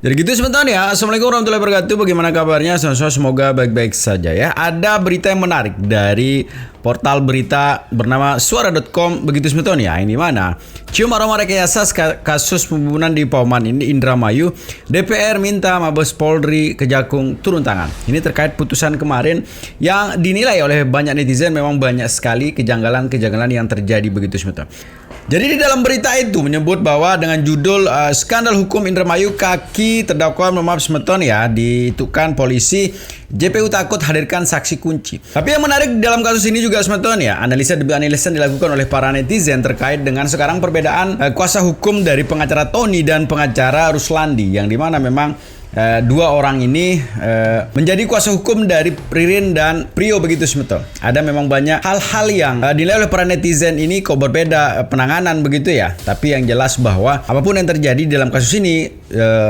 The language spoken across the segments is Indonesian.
Jadi gitu sebentar ya. Assalamualaikum warahmatullahi wabarakatuh. Bagaimana kabarnya? Semoga baik-baik saja ya. Ada berita yang menarik dari portal berita bernama suara.com. Begitu sebentar ya. Ini mana? Cium aroma rekayasa kasus pembunuhan di Pauman ini Indramayu. DPR minta Mabes Polri Kejagung turun tangan. Ini terkait putusan kemarin yang dinilai oleh banyak netizen memang banyak sekali kejanggalan-kejanggalan yang terjadi begitu sebentar. Jadi di dalam berita itu menyebut bahwa dengan judul skandal hukum Indramayu kaki terdakwa memaaf semeton ya ditukan polisi JPU takut hadirkan saksi kunci. Tapi yang menarik dalam kasus ini juga semeton ya analisa demi analisa dilakukan oleh para netizen terkait dengan sekarang perbedaan kuasa hukum dari pengacara Tony dan pengacara Ruslandi yang dimana memang dua orang ini menjadi kuasa hukum dari Ririn dan Prio begitu semeton. Ada memang banyak hal-hal yang dinilai oleh para netizen ini kok berbeda penanganan begitu ya. Tapi yang jelas bahwa apapun yang terjadi dalam kasus ini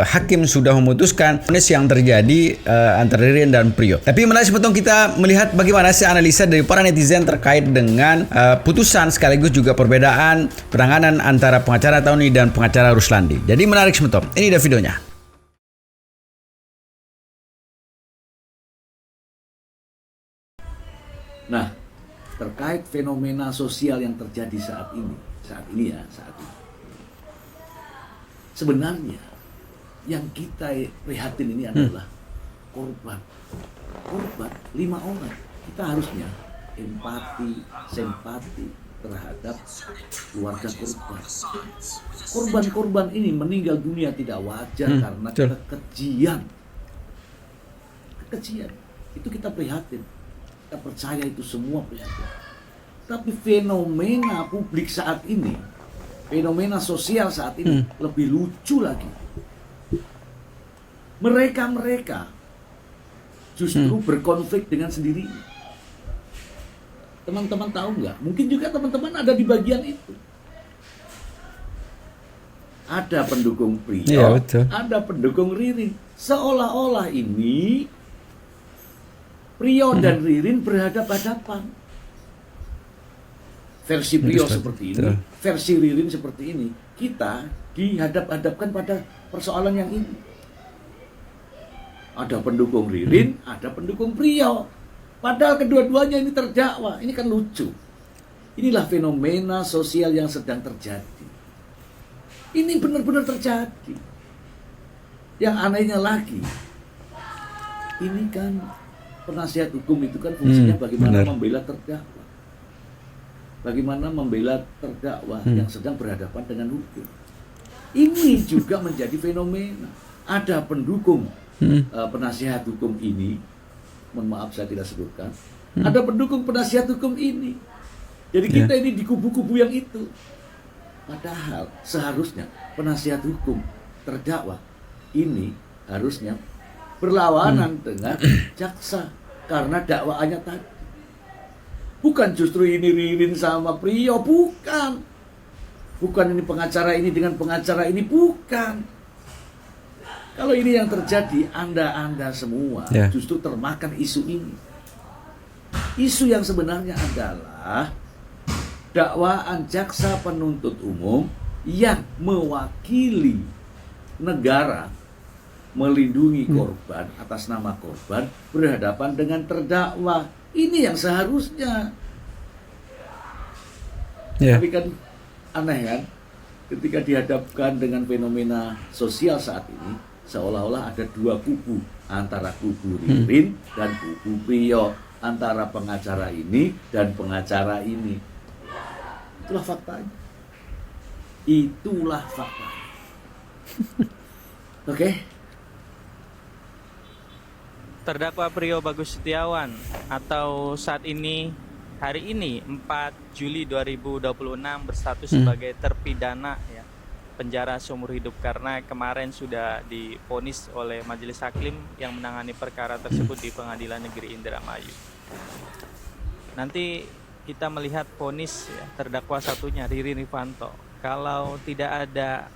hakim sudah memutuskan vonis yang terjadi antara Ririn dan Prio. Tapi menarik semeton kita melihat bagaimana sih analisa dari para netizen terkait dengan putusan sekaligus juga perbedaan penanganan antara pengacara Tony dan pengacara Ruslandi. Jadi menarik semeton. Ini ada videonya. Nah, terkait fenomena sosial yang terjadi saat ini. Sebenarnya yang kita prihatin ini adalah korban 5 orang. Kita harusnya empati, simpati terhadap keluarga korban. Korban-korban ini meninggal dunia tidak wajar karena kekejian. Itu kita prihatin. Kita percaya itu semua prihatin. Tapi fenomena publik saat ini, fenomena sosial saat ini lebih lucu lagi. Mereka justru berkonflik dengan sendiri. Teman-teman tahu nggak? Mungkin juga teman-teman ada di bagian itu. Ada pendukung Prio, ada pendukung Ririn. Seolah-olah ini Prio dan Ririn berhadapan-hadapan. Versi Prio seperti ini, versi Ririn seperti ini. Kita dihadap-hadapkan pada persoalan yang ini. Ada pendukung Ririn, ada pendukung Prio. Padahal kedua-duanya ini terdakwa. Ini kan lucu. Inilah fenomena sosial yang sedang terjadi. Ini benar-benar terjadi. Yang anehnya lagi, ini kan penasihat hukum itu kan fungsinya bagaimana membela terdakwa. Bagaimana membela terdakwa yang sedang berhadapan dengan hukum. Ini juga menjadi fenomena. Ada pendukung penasihat hukum ini, mohon maaf saya tidak sebutkan, ada pendukung penasihat hukum ini. Jadi kita ini di kubu-kubu yang itu. Padahal seharusnya penasihat hukum terdakwa ini harusnya berlawanan dengan jaksa karena dakwaannya tadi. Bukan justru ini Ririn sama Prio, bukan. Bukan ini pengacara ini dengan pengacara ini, bukan. Kalau ini yang terjadi, Anda semua justru termakan isu ini. Isu yang sebenarnya adalah dakwaan jaksa penuntut umum yang mewakili negara melindungi korban atas nama korban berhadapan dengan terdakwa. Ini yang seharusnya. Tapi kan aneh kan, ketika dihadapkan dengan fenomena sosial saat ini, seolah-olah ada dua kubu, antara kubu Ririn dan kubu Prio, antara pengacara ini dan pengacara ini. Itulah faktanya. Oke. Terdakwa Prio Bagus Setiawan atau saat ini hari ini 4 Juli 2026 berstatus sebagai terpidana ya, penjara seumur hidup karena kemarin sudah divonis oleh Majelis Hakim yang menangani perkara tersebut di Pengadilan Negeri Indramayu. Nanti kita melihat vonis ya, terdakwa satunya Ririn Rifanto. Kalau tidak ada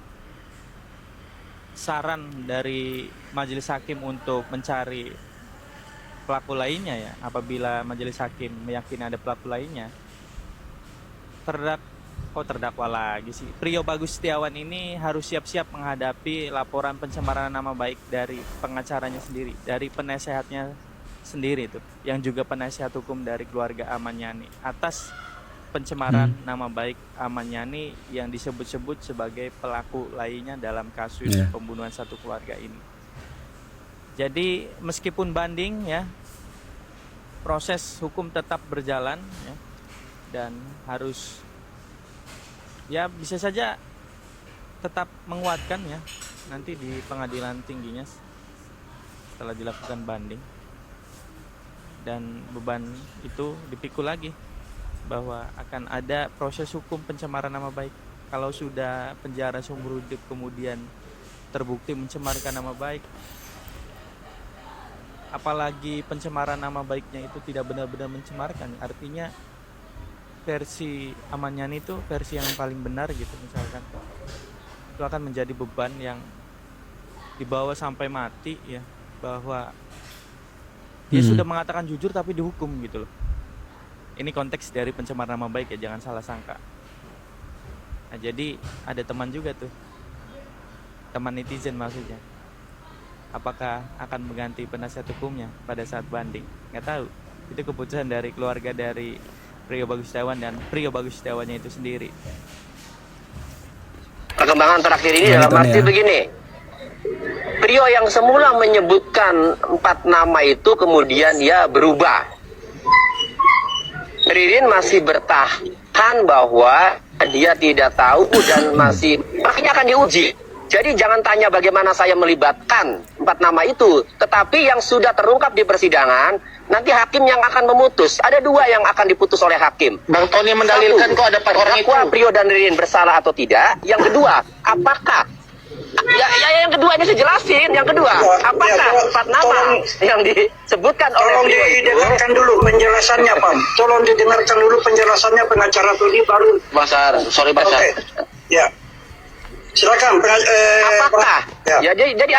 saran dari Majelis Hakim untuk mencari pelaku lainnya ya, apabila Majelis Hakim meyakini ada pelaku lainnya, Kok terdakwa lagi sih? Prio Bagus Setiawan ini harus siap-siap menghadapi laporan pencemaran nama baik dari pengacaranya sendiri, dari penasehatnya sendiri tuh, yang juga penasehat hukum dari keluarga Ahmad Yani atas pencemaran nama baik Ahmad Yani yang disebut-sebut sebagai pelaku lainnya dalam kasus pembunuhan satu keluarga ini. Jadi meskipun banding ya, proses hukum tetap berjalan ya, dan harus ya bisa saja tetap menguatkan ya nanti di pengadilan tingginya setelah dilakukan banding, dan beban itu dipikul lagi bahwa akan ada proses hukum pencemaran nama baik. Kalau sudah penjara seumur hidup kemudian terbukti mencemarkan nama baik, apalagi pencemaran nama baiknya itu tidak benar-benar mencemarkan, artinya versi Ahmad Yani itu versi yang paling benar gitu misalkan, itu akan menjadi beban yang dibawa sampai mati ya, bahwa dia sudah mengatakan jujur tapi dihukum gitu loh. Ini konteks dari pencemaran nama baik ya, jangan salah sangka. Nah, jadi ada teman juga tuh, teman netizen maksudnya, apakah akan mengganti penasihat hukumnya pada saat banding? Nggak tahu, itu keputusan dari keluarga dari Prio Bagus Setiawan dan Prio Bagus Setiawannya itu sendiri. Perkembangan terakhir ini dalam arti begini, Prio yang semula menyebutkan 4 nama itu kemudian dia berubah. Ririn masih bertahan bahwa dia tidak tahu dan masih makanya akan diuji. Jadi jangan tanya bagaimana saya melibatkan 4 nama itu, tetapi yang sudah terungkap di persidangan, nanti hakim yang akan memutus. Ada 2 yang akan diputus oleh hakim. Bang Tony mendalilkan kok ada 4 orang itu. Prio dan Ririn bersalah atau tidak. Yang kedua, apakah yang kedua ini saya jelasin. Yang kedua, apakah 4 nama yang disebutkan oleh Prio itu? Didengarkan dulu penjelasannya, Pak. Tolong didengarkan dulu penjelasannya pengacara Tony baru. Basar, sorry Basar. Oke. Ya. Silakan. Apakah? Ya, jadi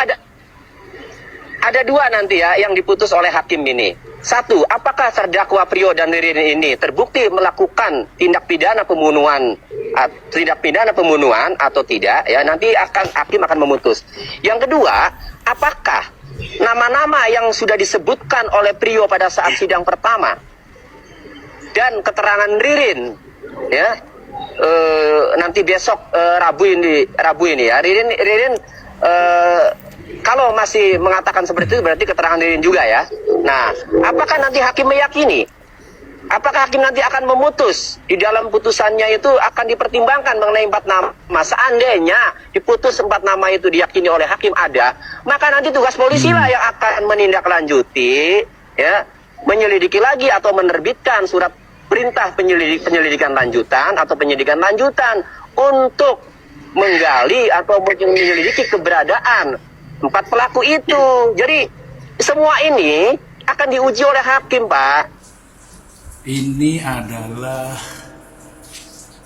ada 2 nanti ya yang diputus oleh hakim ini. 1, apakah terdakwa Prio dan Ririn ini terbukti melakukan tindak pidana pembunuhan atau tidak? Ya, nanti hakim akan memutus. Yang kedua, apakah nama-nama yang sudah disebutkan oleh Prio pada saat sidang pertama dan keterangan Ririn, ya, nanti besok Rabu ini ya, Ririn kalau masih mengatakan seperti itu berarti keterangan Ririn juga ya. Nah, apakah nanti hakim meyakini? Apakah hakim nanti akan memutus? Di dalam putusannya itu akan dipertimbangkan mengenai 4 nama. Seandainya diputus 4 nama itu diyakini oleh hakim ada, maka nanti tugas polisi lah yang akan menindaklanjuti, ya, menyelidiki lagi atau menerbitkan surat perintah penyelidikan lanjutan atau penyidikan lanjutan untuk menggali atau menyelidiki keberadaan 4 pelaku itu. Jadi semua ini akan diuji oleh hakim, Pak. Ini adalah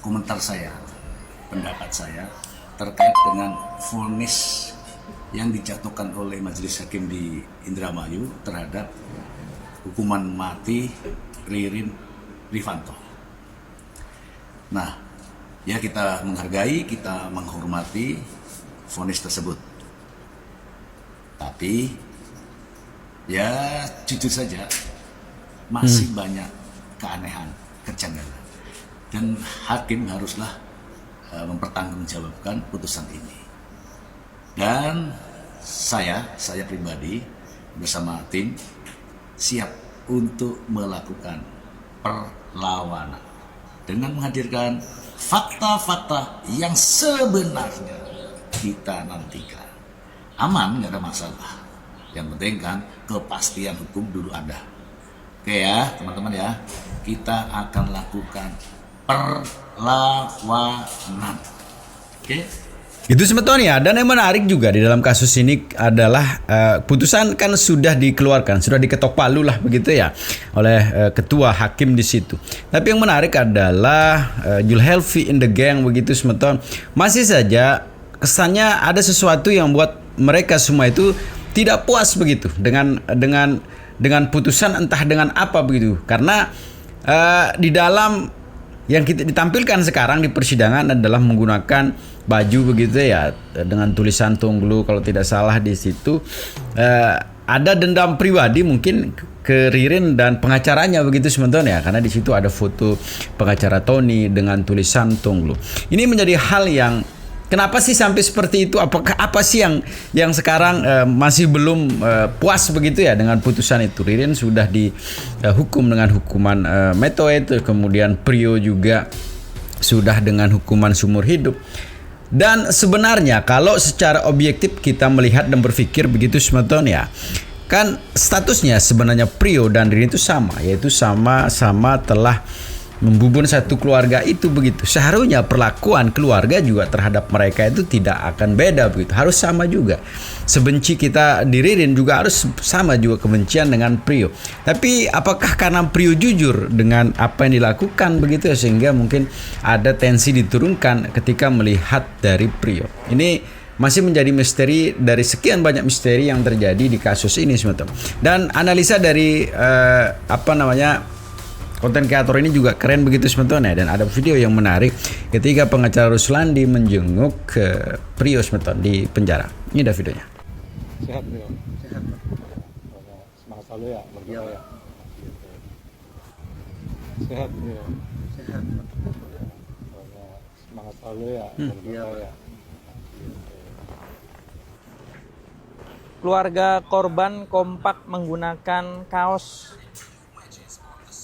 komentar saya, pendapat saya terkait dengan vonis yang dijatuhkan oleh Majelis Hakim di Indramayu terhadap hukuman mati Ririn Rifanto. Nah, ya kita menghargai, kita menghormati vonis tersebut. Tapi ya jujur saja masih banyak keanehan, kejanggalan, dan hakim haruslah mempertanggungjawabkan putusan ini. Dan saya pribadi bersama tim siap untuk melakukan perlawanan dengan menghadirkan fakta-fakta yang sebenarnya kita nantikan. Aman, nggak ada masalah. Yang penting kan kepastian hukum dulu ada. Oke ya teman-teman ya, kita akan lakukan perlawanan. Oke. Itu sebetulnya, dan yang menarik juga di dalam kasus ini adalah putusan kan sudah dikeluarkan, sudah diketok palu lah begitu ya oleh ketua hakim di situ. Tapi yang menarik adalah Julhelvi in the gang begitu sebetulnya masih saja kesannya ada sesuatu yang buat mereka semua itu tidak puas begitu dengan putusan entah dengan apa begitu, karena di dalam yang kita ditampilkan sekarang di persidangan adalah menggunakan baju begitu ya dengan tulisan Tonglo kalau tidak salah di situ. Ada dendam pribadi mungkin ke Ririn dan pengacaranya begitu sebenarnya ya, karena di situ ada foto pengacara Tony dengan tulisan Tonglo. Ini menjadi hal yang kenapa sih sampai seperti itu? Apakah apa sih yang sekarang masih belum puas begitu ya dengan putusan itu? Ririn sudah dihukum dengan hukuman metoid, kemudian Prio juga sudah dengan hukuman seumur hidup. Dan sebenarnya kalau secara objektif kita melihat dan berpikir begitu sebetulnya, kan statusnya sebenarnya Prio dan Ririn itu sama, yaitu sama-sama telah membubun satu keluarga itu begitu. Seharusnya perlakuan keluarga juga terhadap mereka itu tidak akan beda begitu. Harus sama juga. Sebenci kita di Ririn juga harus sama juga kebencian dengan Prio. Tapi apakah karena Prio jujur dengan apa yang dilakukan begitu ya, sehingga mungkin ada tensi diturunkan ketika melihat dari Prio. Ini masih menjadi misteri dari sekian banyak misteri yang terjadi di kasus ini sebetulnya. Dan analisa dari konten kreator ini juga keren begitu sebetulnya, dan ada video yang menarik ketika pengacara Ruslandi menjenguk ke Prio sebetulnya di penjara. Ini ada videonya. Sehat Prio. Sehat. Semangat selalu ya, berdoa ya. Sehat Prio. Sehat. Semangat selalu ya, berdoa ya. Keluarga korban kompak menggunakan kaos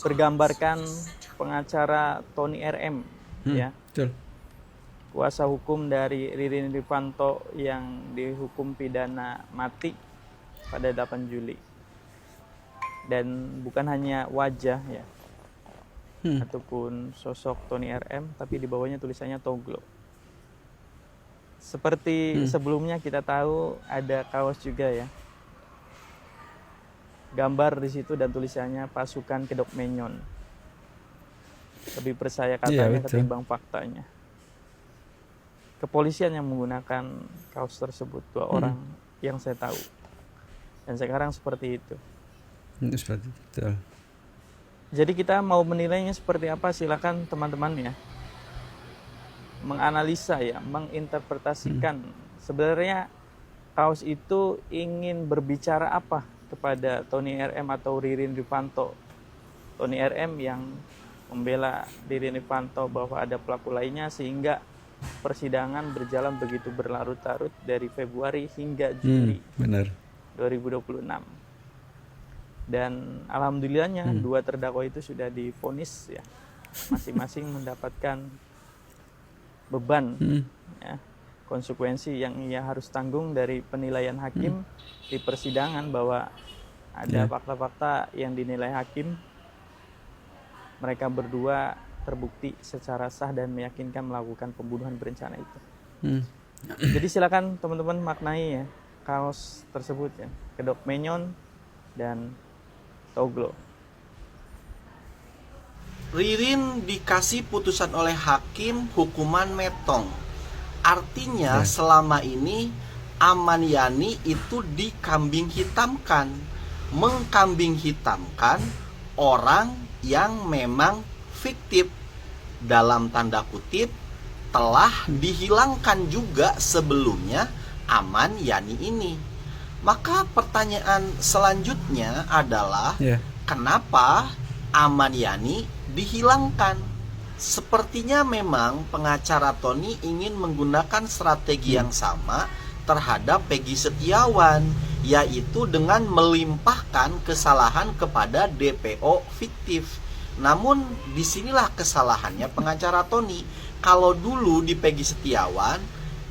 bergambarkan pengacara Tony RM, ya. Betul. Kuasa hukum dari Ririn Rifanto yang dihukum pidana mati pada 8 Juli. Dan bukan hanya wajah ya, ataupun sosok Tony RM, tapi di bawahnya tulisannya Tonglo. Seperti sebelumnya kita tahu ada kaos juga ya, gambar di situ dan tulisannya pasukan Kedok Menyon. Lebih percaya katanya ketimbang faktanya. Kepolisian yang menggunakan kaos tersebut, 2 orang yang saya tahu. Dan sekarang seperti itu. Seperti itu. Jadi kita mau menilainya seperti apa, silakan teman-teman ya. Menganalisa ya, menginterpretasikan. Sebenarnya kaos itu ingin berbicara apa kepada Tony RM atau Ririn Rifanto. Tony RM yang membela Ririn Rifanto bahwa ada pelaku lainnya, sehingga persidangan berjalan begitu berlarut-larut dari Februari hingga Juli 2026. Dan alhamdulillahnya 2 terdakwa itu sudah divonis ya, masing-masing mendapatkan beban ya, konsekuensi yang ia harus tanggung dari penilaian hakim di persidangan, bahwa ada fakta-fakta yang dinilai hakim mereka berdua terbukti secara sah dan meyakinkan melakukan pembunuhan berencana itu. Jadi silakan teman-teman maknai ya kaos tersebut ya, Kedok Menyon dan Tonglo. Ririn dikasih putusan oleh hakim hukuman metong. Artinya selama ini Aman Yani itu dikambing hitamkan, mengkambing hitamkan orang yang memang fiktif, dalam tanda kutip telah dihilangkan juga sebelumnya Aman Yani ini. Maka pertanyaan selanjutnya adalah kenapa Aman Yani dihilangkan? Sepertinya memang pengacara Tony ingin menggunakan strategi yang sama terhadap Peggy Setiawan, yaitu dengan melimpahkan kesalahan kepada DPO fiktif. Namun disinilah kesalahannya pengacara Tony. Kalau dulu di Peggy Setiawan,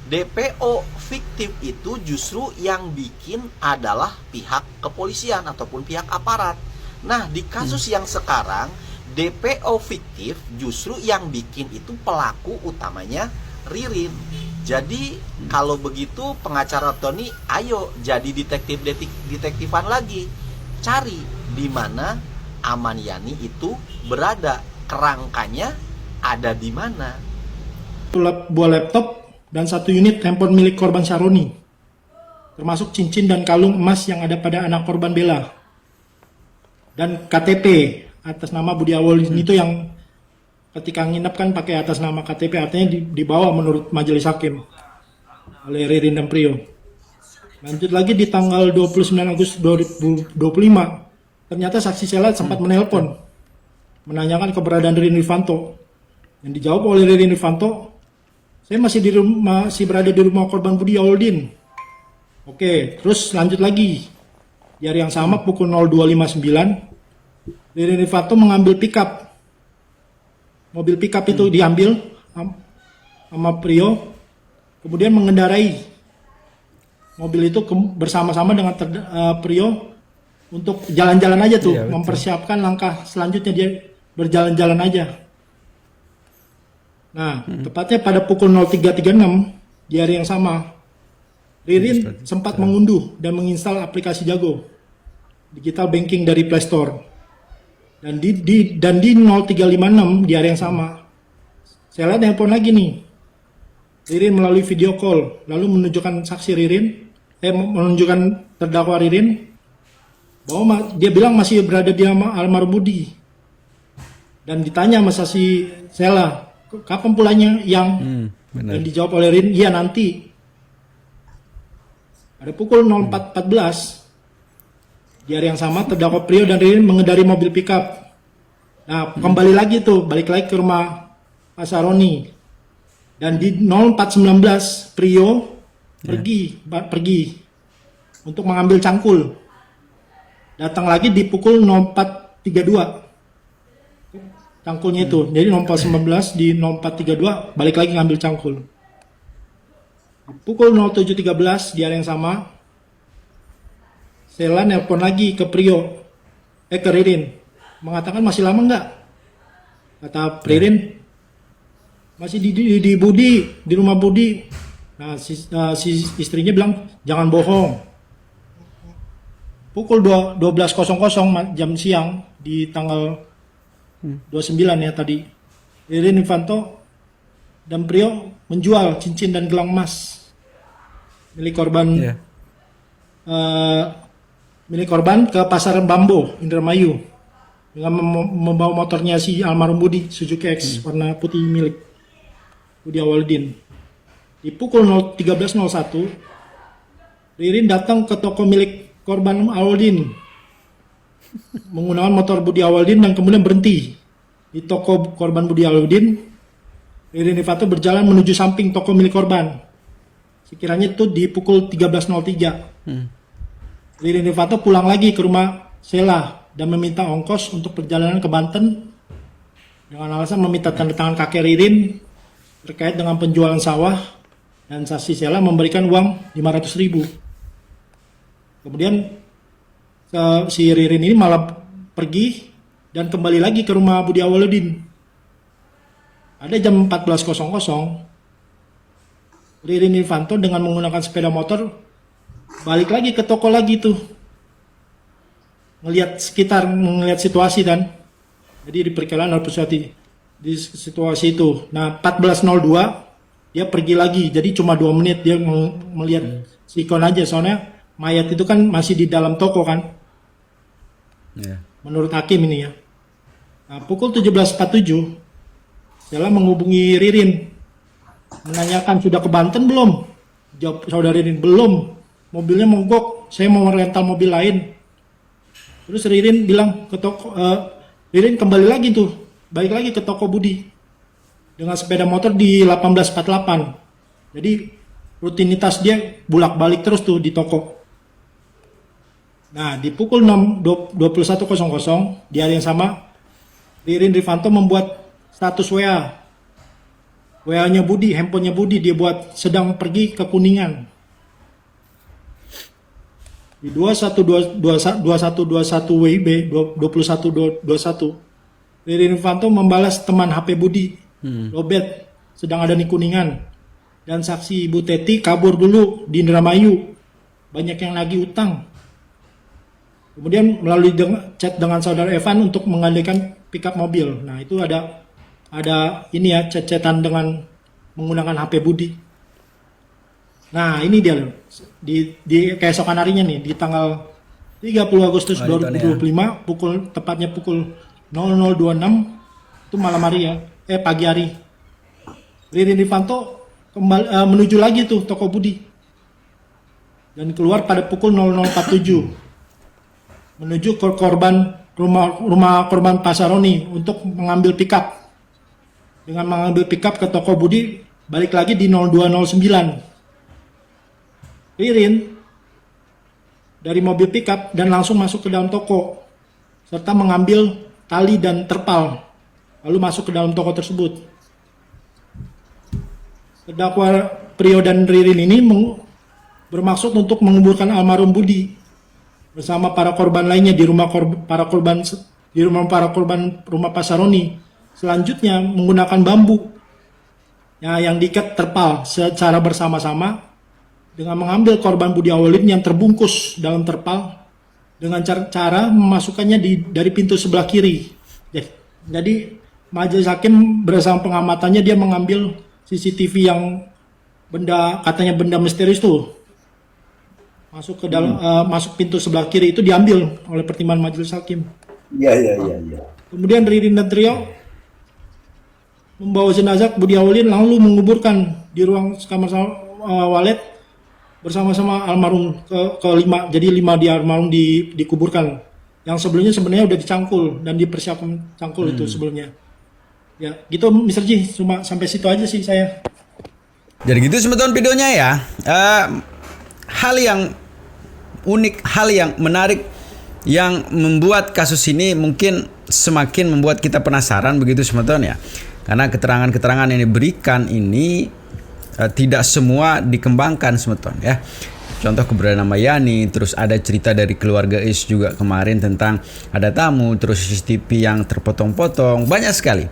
DPO fiktif itu justru yang bikin adalah pihak kepolisian ataupun pihak aparat. Nah, di kasus yang sekarang DPO fiktif justru yang bikin itu pelaku utamanya Ririn. Jadi kalau begitu pengacara Tony, ayo jadi detektifan lagi, cari di mana Aman Yani itu berada, kerangkanya ada di mana. Buah laptop dan 1 unit handphone milik korban Syaroni, termasuk cincin dan kalung emas yang ada pada anak korban Bella, dan KTP atas nama Budi Awal itu yang ketika nginep kan pakai atas nama KTP, artinya dibawa menurut majelis hakim oleh Ririn dan Prio. Lanjut lagi di tanggal 29 Agustus 2025, ternyata saksi Sela sempat menelpon menanyakan keberadaan Ririn Irvanto. Yang dijawab oleh Ririn Irvanto, saya masih berada di rumah korban Budi Awaldin. Oke, terus lanjut lagi. Di hari yang sama pukul 02.59, Ririn Irvanto mengambil pickup. Mobil pickup itu diambil sama Prio, kemudian mengendarai mobil itu bersama-sama dengan Prio untuk jalan-jalan aja tuh, Iya, betul. mempersiapkan langkah selanjutnya dia berjalan-jalan aja. Nah, tepatnya pada pukul 03.36 di hari yang sama, Ririn sempat mengunduh dan menginstal aplikasi Jago digital banking dari Play Store. Dan di 03.56 di hari yang sama, saya lihat handphone lagi nih. Ririn melalui video call, lalu menunjukkan saksi Ririn, menunjukkan terdakwa Ririn, bahwa dia bilang masih berada di almarhum Budi. Dan ditanya sama saksi Sela, kapan pulangnya yang? Benar. Dan dijawab oleh Ririn, iya nanti. Pada pukul 04.14, di hari yang sama terdakwa Prio dan Ririn mengendari mobil pickup. Nah, kembali lagi tuh, balik lagi ke rumah Pak Saroni. Dan di 04.19 Prio pergi untuk mengambil cangkul. Datang lagi di pukul 04.32. Cangkulnya itu. Jadi 04.19 di 04.32 balik lagi ngambil cangkul. Di pukul 07.13 di hari yang sama, Sela nelpon lagi ke Prio, ke Ririn, mengatakan masih lama nggak? Kata Ririn, masih di Budi, di rumah Budi. Nah, si istrinya bilang jangan bohong. Pukul 12.00 jam siang di tanggal 29 ya tadi, Ririn Irvanto dan Prio menjual cincin dan gelang emas milik korban. Iya. Milik korban ke pasar Bambo, Indramayu, dengan membawa motornya si almarhum Budi, Suzuki X warna putih milik Budi Awaldin. Di pukul 13.01, Ririn datang ke toko milik korban Awaldin menggunakan motor Budi Awaldin dan kemudian berhenti di toko korban Budi Awaldin. Ririn Irvanto berjalan menuju samping toko milik korban. Sekiranya itu di pukul 13.03. Ririn Irvanto pulang lagi ke rumah Sela dan meminta ongkos untuk perjalanan ke Banten dengan alasan meminta tanda tangan kakek Ririn terkait dengan penjualan sawah, dan saksi Sela memberikan uang 500.000. Kemudian si Ririn ini malah pergi dan kembali lagi ke rumah Budi Awaldin. Ada jam 14.00, Ririn Irvanto dengan menggunakan sepeda motor balik lagi ke toko lagi tuh, ngelihat situasi dan jadi diperkirakan harus hati di situasi itu. Nah, 14.02 dia pergi lagi, jadi cuma 2 menit dia melihat si ikon aja, soalnya mayat itu kan masih di dalam toko kan. Iya. Menurut hakim ini ya. Nah, pukul 17.47 Sela menghubungi Ririn menanyakan sudah ke Banten belum. Jawab saudara Ririn, belum, mobilnya mogok, saya mau rental mobil lain. Terus Ririn bilang ke toko, Ririn kembali lagi tuh, balik lagi ke toko Budi dengan sepeda motor di 18.48. Jadi rutinitas dia bulak-balik terus tuh di toko. Nah, di pukul 21.00 di hari yang sama, Ririn Irvanto membuat status WA-nya Budi, handphonenya Budi dia buat sedang pergi ke Kuningan. Di 21.21 WIB 21.21 Ririn Irvanto membalas teman HP Budi, Robert, sedang ada di Kuningan, dan saksi Ibu Teti kabur dulu di Indramayu, banyak yang lagi utang. Kemudian melalui chat dengan saudara Evan untuk menggandakan pickup mobil. Nah, itu ada ini ya, chat-chatan dengan menggunakan HP Budi. Nah, ini dia loh. Di keesokan harinya nih, di tanggal 30 Agustus 2025, tepatnya pukul 00.26, itu malam hari ya. pagi hari. Ririn Rifanto kembali menuju lagi tuh toko Budi dan keluar pada pukul 00.47 menuju ke rumah korban Pasaroni untuk mengambil pickup. Dengan mengambil pickup ke toko Budi, balik lagi di 0209. Ririn dari mobil pickup dan langsung masuk ke dalam toko serta mengambil tali dan terpal lalu masuk ke dalam toko tersebut. Terdakwa Prio dan Ririn ini bermaksud untuk menguburkan almarhum Budi bersama para korban lainnya di rumah para korban rumah Pasaroni. Selanjutnya menggunakan bambu yang diikat terpal secara bersama-sama dengan mengambil korban Budi Awaludin yang terbungkus dalam terpal dengan cara memasukkannya dari pintu sebelah kiri. Jadi majelis hakim berdasarkan pengamatannya dia mengambil CCTV yang katanya benda misterius tuh masuk ke dalam masuk pintu sebelah kiri, itu diambil oleh pertimbangan majelis hakim. Iya. Kemudian Ririn dan Trio membawa jenazah Budi Awaludin lalu menguburkan di ruang kamar walet bersama-sama almarhum kelima. Jadi 5 di almarhum dikuburkan. Yang sebelumnya sebenarnya udah dicangkul dan dipersiapkan cangkul itu sebelumnya. Ya, gitu Mr. G, cuma sampai situ aja sih saya. Jadi gitu sebetulnya videonya ya. Hal yang unik, hal yang menarik yang membuat kasus ini mungkin semakin membuat kita penasaran begitu sebetulnya. Karena keterangan-keterangan yang diberikan ini tidak semua dikembangkan sebetulnya ya. Contoh keberadaan nama Yani, terus ada cerita dari keluarga Is juga kemarin tentang ada tamu, terus CCTV yang terpotong-potong, banyak sekali.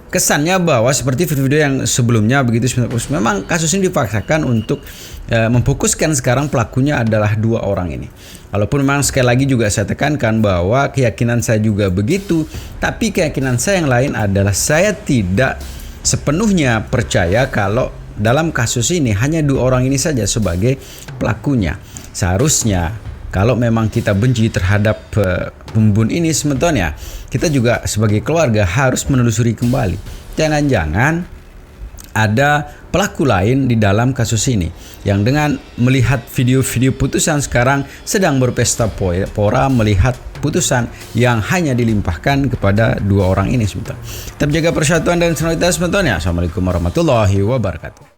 Kesannya bahwa seperti video-video yang sebelumnya begitu, memang kasus ini dipaksakan untuk memfokuskan sekarang pelakunya adalah 2 orang ini. Walaupun memang sekali lagi juga saya tekankan bahwa keyakinan saya juga begitu, tapi keyakinan saya yang lain adalah saya tidak sepenuhnya percaya kalau dalam kasus ini hanya 2 orang ini saja sebagai pelakunya. Seharusnya kalau memang kita benci terhadap pembunuh ini sebetulnya kita juga sebagai keluarga harus menelusuri kembali. Jangan-jangan ada pelaku lain di dalam kasus ini yang dengan melihat video-video putusan sekarang sedang berpesta pora melihat putusan yang hanya dilimpahkan kepada 2 orang ini sebetulnya. Tetap jaga persatuan dan solidaritas sebetulnya. Assalamualaikum warahmatullahi wabarakatuh.